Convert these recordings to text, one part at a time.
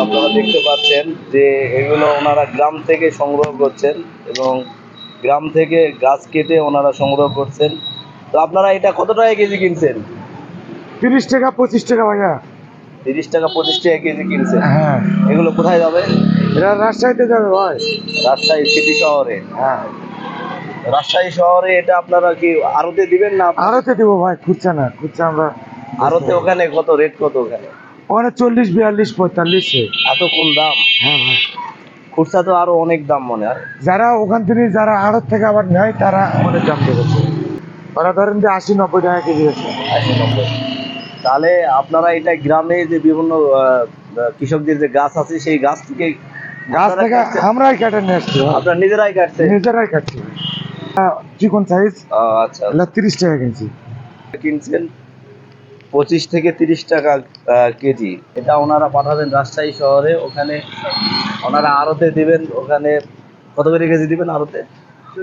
আপনারা দেখতে পাচ্ছেন যে এগুলো ওনারা গ্রাম থেকে সংগ্রহ করছেন এবং গ্রাম থেকে গাছ কেটে ওনারা সংগ্রহ করছেন। তো আপনারা এটা কত টাকা কেজি কিনছেন? 30 টাকা 25 টাকা ভাইয়া। 30 টাকা 25 টাকা কেজি কিনছেন। হ্যাঁ, এগুলো কোথায় যাবে? এটা রাজশাহীতে যাবে ভাই। রাজশাহী সিটি শহরে। হ্যাঁ, রাজশাহী শহরে এটা আপনারা কি আড়তে দিবেন না? আড়তে দিব ভাই, খুঁজছে না, খুঁজছে আমরা আড়তে ওখানে কত রেট, কত ওখানে? ওখানে 40 42 45। এত কম দাম? হ্যাঁ ভাই, খুচরা তো আরো অনেক দাম মনে হয়। যারা ওখান থেকে যারা আড়ত থেকে আবার নেয় তারা আমাদের দাম দেবে। ওরা ধরেন যে 80 90 টাকা কেজি আছে। 80-90। তাহলে আপনারা এটা গ্রামে যে বিভিন্ন কৃষকদের যে গাছ আছে সেই গাছ থেকে গাছ আপনারা থেকে কাটছেন? আমরাই কেটে নিয়ে আসছি ভাই। আপনারা নিজেরাই কাটছেন? নিজেরাই কাটছি। চিকন সাইজ আচ্ছা, এগুলো 30 টাকা কেজি। কিনছেন 25 থেকে 30 টাকা কেজি। এটা ওনারা পাঠাবেন রাজশাহী শহরে, ওখানে ওনারা আড়তে দিবেন। ওখানে কত করে কেজি দিবেন আড়তে?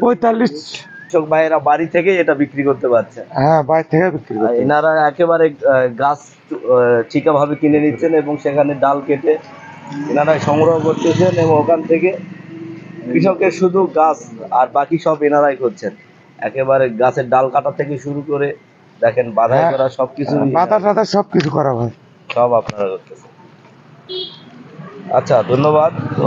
45। কৃষক ভাইয়েরা বাড়ি থেকে এটা বিক্রি করতে পারছে। হ্যাঁ, বাইরে থেকে বিক্রি আর করতে। এনারা একেবারে গাছ ঠিকাভাবে কিনে নিচ্ছেন এবং সেখানে ডাল কেটে এনারা সংগ্রহ করতেছেন এবং ওখান থেকে কৃষকের শুধু গাছ আর বাকি সব এনারাই করছেন। একেবারে গাছের ডাল কাটা থেকে শুরু করে দেখেন বাধাই হ্যাঁ, করা সবকিছু বাতা টাতা সব কিছু করা ভাই। সব আপনারা করতেছেন। আচ্ছা, ধন্যবাদ। তো